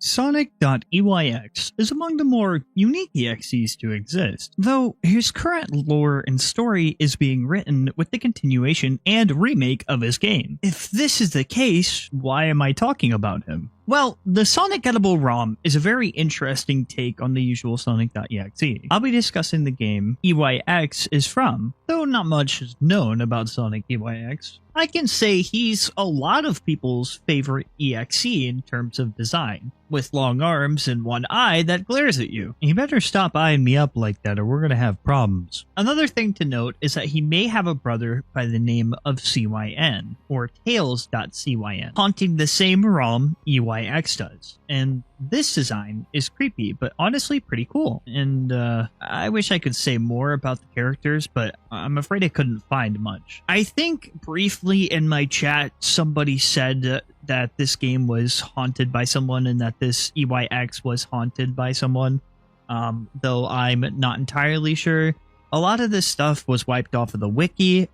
Sonic.EYX is among the more unique EXEs to exist, though his current lore and story is being written with the continuation and remake of his game. If this is the case, why am I talking about him? Well, the Sonic Gettable ROM is a very interesting take on the usual Sonic.EXE. I'll be discussing the game EYX is from, though not much is known about Sonic.EYX. I can say he's a lot of people's favorite EXE in terms of design, with long arms and one eye that glares at you. You better stop eyeing me up like that or we're gonna have problems. Another thing to note is that he may have a brother by the name of CYN, or Tails.CYN, haunting the same ROM EYX does. And this design is creepy, but honestly pretty cool. And I wish I could say more about the characters, but I'm afraid I couldn't find much. I think briefly in my chat, somebody said that this game was haunted by someone and that this EYX was haunted by someone, though I'm not entirely sure. A lot of this stuff was wiped off of the wiki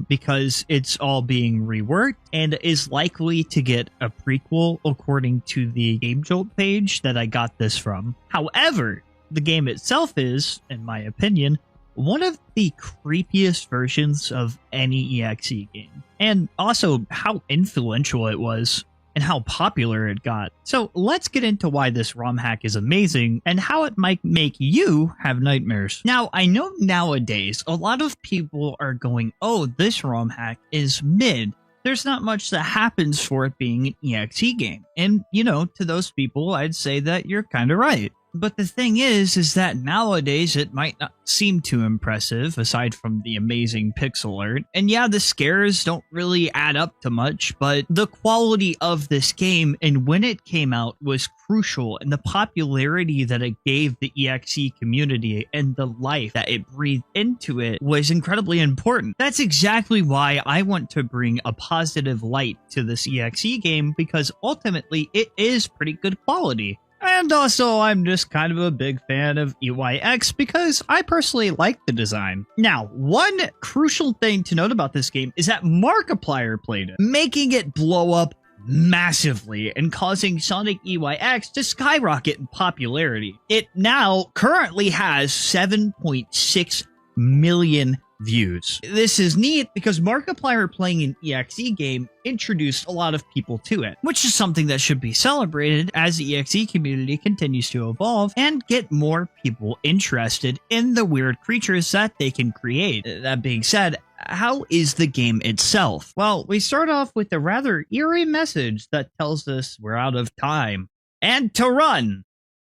because it's all being reworked and is likely to get a prequel according to the Game Jolt page that I got this from. However, the game itself is, in my opinion, one of the creepiest versions of any EXE game. And also how influential it was and how popular it got. So let's get into why this ROM hack is amazing and how it might make you have nightmares. Now, I know nowadays a lot of people are going, oh, this ROM hack is mid. There's not much that happens for it being an EXE game. And, you know, to those people, I'd say that you're kind of right. But the thing is that nowadays it might not seem too impressive aside from the amazing pixel art. And yeah, the scares don't really add up to much, but the quality of this game and when it came out was crucial, and the popularity that it gave the EXE community and the life that it breathed into it was incredibly important. That's exactly why I want to bring a positive light to this EXE game, because ultimately it is pretty good quality. And also, I'm just kind of a big fan of EYX because I personally like the design. Now, one crucial thing to note about this game is that Markiplier played it, making it blow up massively and causing Sonic.EYX to skyrocket in popularity. It now currently has 7.6 million views. This is neat because Markiplier playing an EXE game introduced a lot of people to it, which is something that should be celebrated as the EXE community continues to evolve and get more people interested in the weird creatures that they can create. That being said, how is the game itself? Well, we start off with a rather eerie message that tells us we're out of time and to run.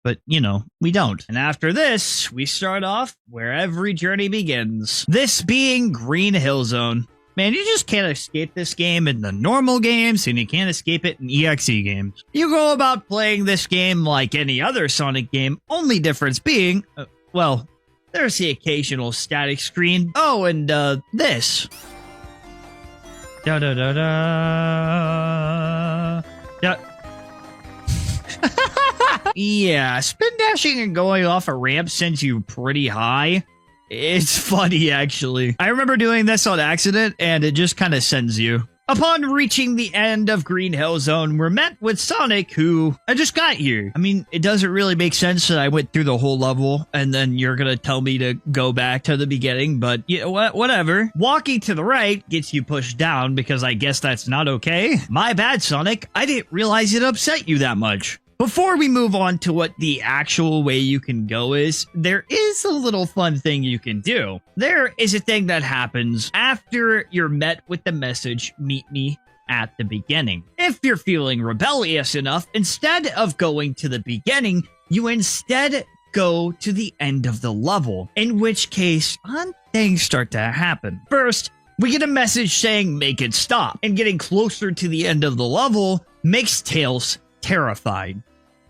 But, you know, we don't. And after this, we start off where every journey begins. This being Green Hill Zone. Man, you just can't escape this game in the normal games, and you can't escape it in EXE games. You go about playing this game like any other Sonic game, only difference being, well, there's the occasional static screen. Oh, and, this. Da-da-da-da. Da. Yeah, spin dashing and going off a ramp sends you pretty high. It's funny, actually. I remember doing this on accident, and it just kind of sends you. Upon reaching the end of Green Hill Zone, we're met with Sonic, who I just got here. I mean, it doesn't really make sense that I went through the whole level, and then you're gonna tell me to go back to the beginning, but yeah, whatever. Walking to the right gets you pushed down, because I guess that's not okay. My bad, Sonic. I didn't realize it upset you that much. Before we move on to what the actual way you can go is, there is a little fun thing you can do. There is a thing that happens after you're met with the message, "Meet me at the beginning." If you're feeling rebellious enough, instead of going to the beginning, you instead go to the end of the level, in which case, fun things start to happen. First, we get a message saying, "Make it stop," and getting closer to the end of the level makes Tails terrified.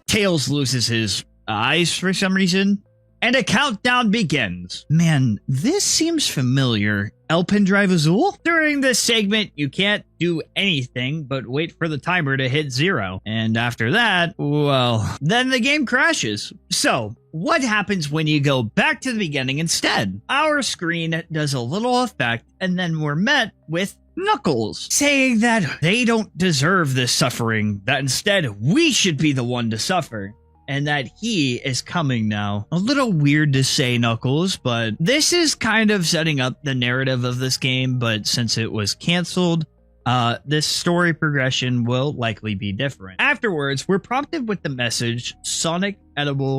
Tails loses his eyes for some reason, and a countdown begins. Man, this seems familiar. El Pendrive Azul? During this segment, you can't do anything but wait for the timer to hit 0. And after that, well, then the game crashes. So, what happens when you go back to the beginning instead? Our screen does a little effect, and then we're met with Knuckles, saying that they don't deserve this suffering, that instead we should be the one to suffer, and that he is coming now. A little weird to say, Knuckles, but this is kind of setting up the narrative of this game, but since it was canceled, this story progression will likely be different. Afterwards, we're prompted with the message, Sonic.EYX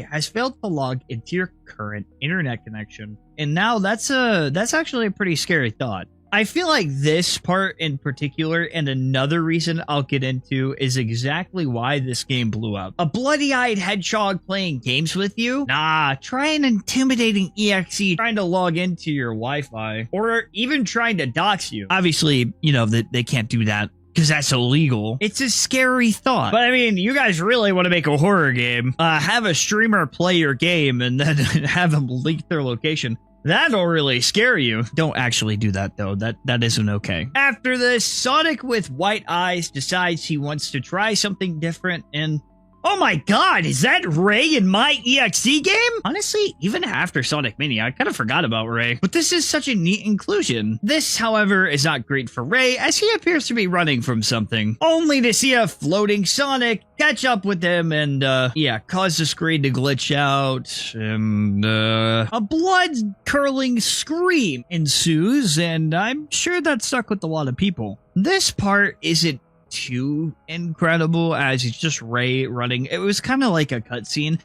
has failed to log into your current internet connection. And now that's actually a pretty scary thought. I feel like this part in particular, and another reason I'll get into, is exactly why this game blew up. A bloody-eyed hedgehog playing games with you? Nah, try an intimidating EXE trying to log into your Wi-Fi, or even trying to dox you. Obviously, you know, that they can't do that because that's illegal. It's a scary thought. But I mean, you guys really want to make a horror game, have a streamer play your game and then have them leak their location. That'll really scare you. Don't actually do that, though. That isn't okay. After this, Sonic with white eyes decides he wants to try something different and... Oh my god, is that Ray in my EXE game? Honestly, even after Sonic Mini, I kind of forgot about Ray. But this is such a neat inclusion. This, however, is not great for Ray, as he appears to be running from something. Only to see a floating Sonic catch up with him and, yeah, cause the screen to glitch out, and, a blood-curdling scream ensues, and I'm sure that stuck with a lot of people. This part isn't too incredible, as it's just Ray running. It was kind of like a cutscene.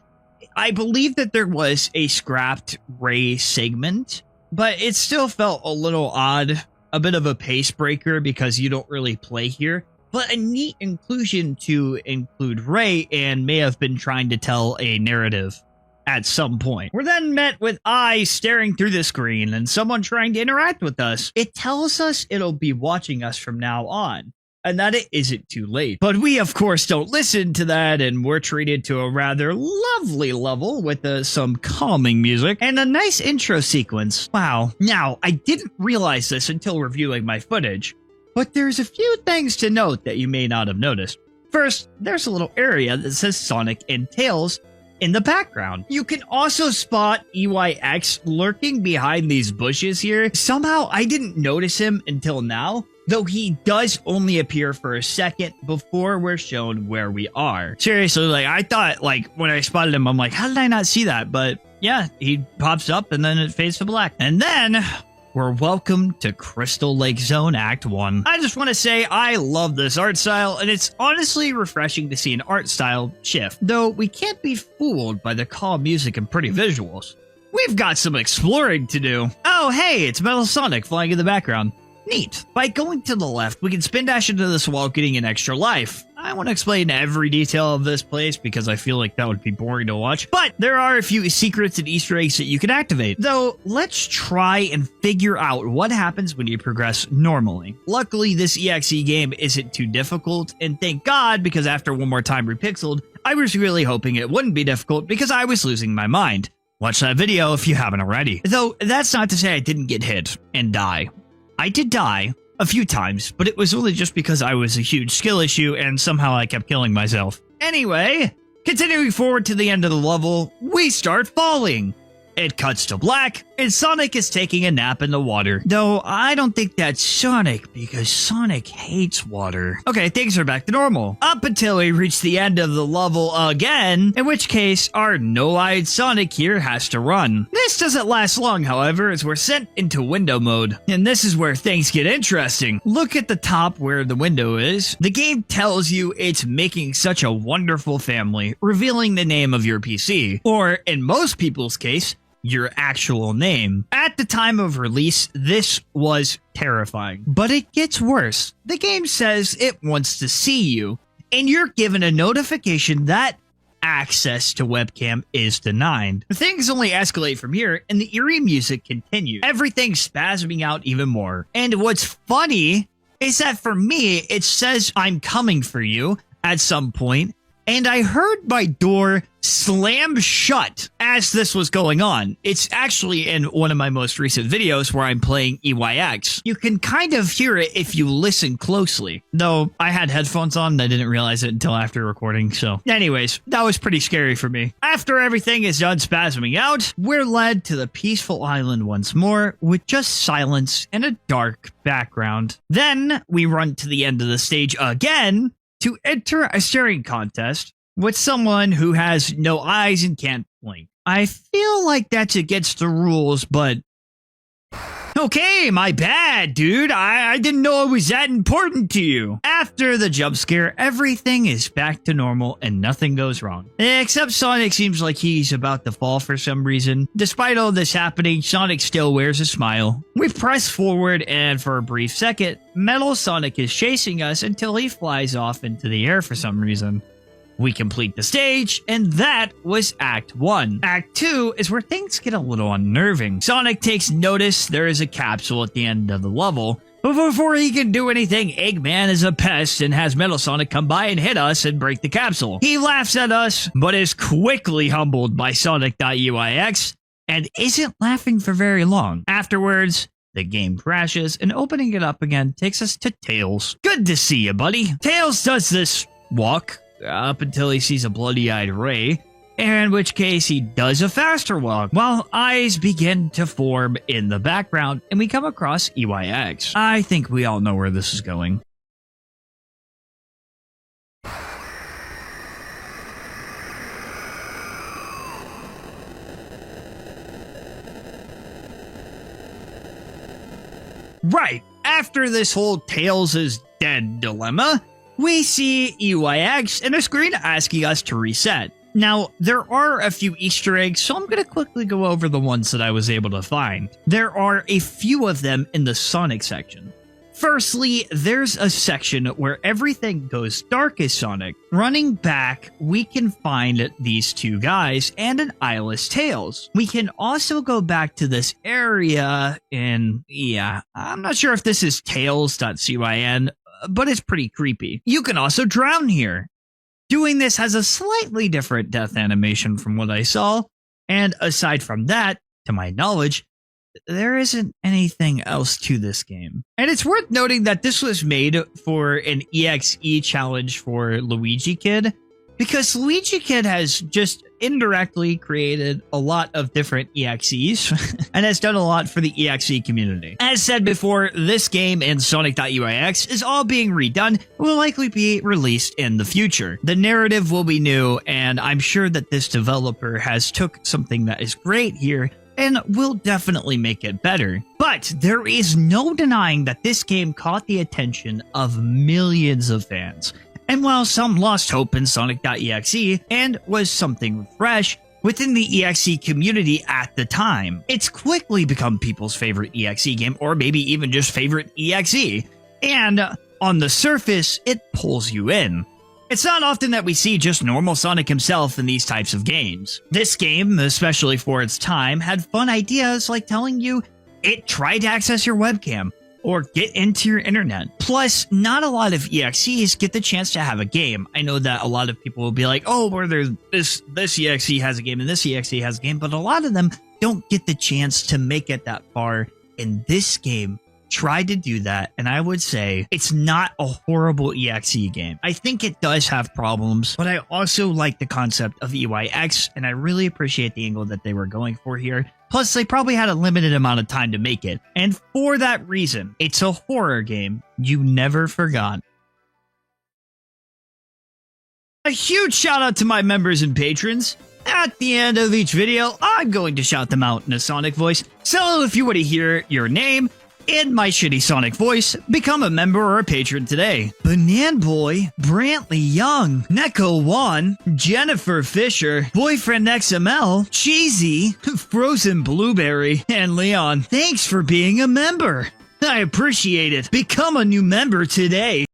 I believe that there was a scrapped Ray segment, but it still felt a little odd, a bit of a pace breaker because you don't really play here, but a neat inclusion to include Ray and may have been trying to tell a narrative at some point. We're then met with eyes staring through the screen and someone trying to interact with us. It tells us it'll be watching us from now on, and that it isn't too late. But we, of course, don't listen to that, and we're treated to a rather lovely level with some calming music and a nice intro sequence. Wow. Now, I didn't realize this until reviewing my footage, but there's a few things to note that you may not have noticed. First, there's a little area that says Sonic and Tails in the background. You can also spot EYX lurking behind these bushes here. Somehow, I didn't notice him until now, though he does only appear for a second before we're shown where we are. Seriously, like, I thought, like, when I spotted him, I'm like, how did I not see that? But yeah, he pops up and then it fades to black. And then we're welcome to Crystal Lake Zone Act 1. I just want to say I love this art style, and it's honestly refreshing to see an art style shift, though we can't be fooled by the calm music and pretty visuals. We've got some exploring to do. Oh, hey, it's Metal Sonic flying in the background. Neat. By going to the left, we can spin dash into this wall, getting an extra life. I want to explain every detail of this place because I feel like that would be boring to watch, but there are a few secrets and Easter eggs that you can activate. Though, let's try and figure out what happens when you progress normally. Luckily, this EXE game isn't too difficult, and thank God, because after one more time repixeled, I was really hoping it wouldn't be difficult because I was losing my mind. Watch that video if you haven't already. Though, that's not to say I didn't get hit and die. I did die a few times, but it was only just because I was a huge skill issue and somehow I kept killing myself. Anyway, continuing forward to the end of the level, we start falling. It cuts to black, and Sonic is taking a nap in the water. Though, I don't think that's Sonic, because Sonic hates water. Okay, things are back to normal. Up until we reach the end of the level again, in which case, our no-eyed Sonic here has to run. This doesn't last long, however, as we're sent into window mode. And this is where things get interesting. Look at the top where the window is. The game tells you it's making such a wonderful family, revealing the name of your PC. Or, in most people's case, your actual name. At the time of release, this was terrifying. But it gets worse. The game says it wants to see you, and you're given a notification that access to webcam is denied. Things only escalate from here, and the eerie music continues. Everything's spasming out even more. And what's funny is that for me, it says I'm coming for you at some point, and I heard my door slam shut as this was going on. It's actually in one of my most recent videos where I'm playing EYX. You can kind of hear it if you listen closely. Though I had headphones on and I didn't realize it until after recording, so. Anyways, that was pretty scary for me. After everything is done spasming out, we're led to the peaceful island once more with just silence and a dark background. Then we run to the end of the stage again to enter a staring contest with someone who has no eyes and can't blink. I feel like that's against the rules, but okay, my bad, dude. I didn't know it was that important to you. After the jump scare, everything is back to normal and nothing goes wrong. Except Sonic seems like he's about to fall for some reason. Despite all this happening, Sonic still wears a smile. We press forward and for a brief second, Metal Sonic is chasing us until he flies off into the air for some reason. We complete the stage, and that was Act 1. Act 2 is where things get a little unnerving. Sonic takes notice there is a capsule at the end of the level, but before he can do anything, Eggman is a pest and has Metal Sonic come by and hit us and break the capsule. He laughs at us, but is quickly humbled by Sonic.EYX, and isn't laughing for very long. Afterwards, the game crashes, and opening it up again takes us to Tails. Good to see you, buddy. Tails does this walk up until he sees a bloody-eyed Ray, in which case he does a faster walk, while eyes begin to form in the background, and we come across EYX. I think we all know where this is going. Right, after this whole Tails is dead dilemma, we see EYX and a screen asking us to reset. Now, there are a few Easter eggs, so I'm going to quickly go over the ones that I was able to find. There are a few of them in the Sonic section. Firstly, there's a section where everything goes dark as Sonic. Running back, we can find these two guys and an eyeless Tails. We can also go back to this area in, I'm not sure if this is Tails.cyn, but it's pretty creepy. You can also drown here. Doing this has a slightly different death animation from what I saw, and aside from that, to my knowledge, there isn't anything else to this game. And it's worth noting that this was made for an EXE challenge for Luigi Kid, because Luigi Kid has just indirectly created a lot of different EXEs and has done a lot for the EXE community. As said before, this game and Sonic.EYX is all being redone and will likely be released in the future. The narrative will be new, and I'm sure that this developer has took something that is great here and will definitely make it better. But there is no denying that this game caught the attention of millions of fans. And while some lost hope in Sonic.EXE and was something fresh within the EXE community at the time, it's quickly become people's favorite EXE game, or maybe even just favorite EXE. And on the surface, it pulls you in. It's not often that we see just normal Sonic himself in these types of games. This game, especially for its time, had fun ideas like telling you it tried to access your webcam or get into your internet. Plus, not a lot of EXEs get the chance to have a game. I know that a lot of people will be like, oh, where there's this EXE has a game and this EXE has a game, but a lot of them don't get the chance to make it that far. In this game, tried to do that, and I would say it's not a horrible EXE game. I think it does have problems, but I also like the concept of EYX, and I really appreciate the angle that they were going for here. Plus, they probably had a limited amount of time to make it, and for that reason, it's a horror game you never forgot. A huge shout out to my members and patrons. At the end of each video, I'm going to shout them out in a Sonic voice, so if you want to hear your name in my shitty Sonic voice, become a member or a patron today. Banan Boy, Brantley Young, Neko Wan, Jennifer Fisher, Boyfriend XML, Cheesy, Frozen Blueberry, and Leon. Thanks for being a member. I appreciate it. Become a new member today.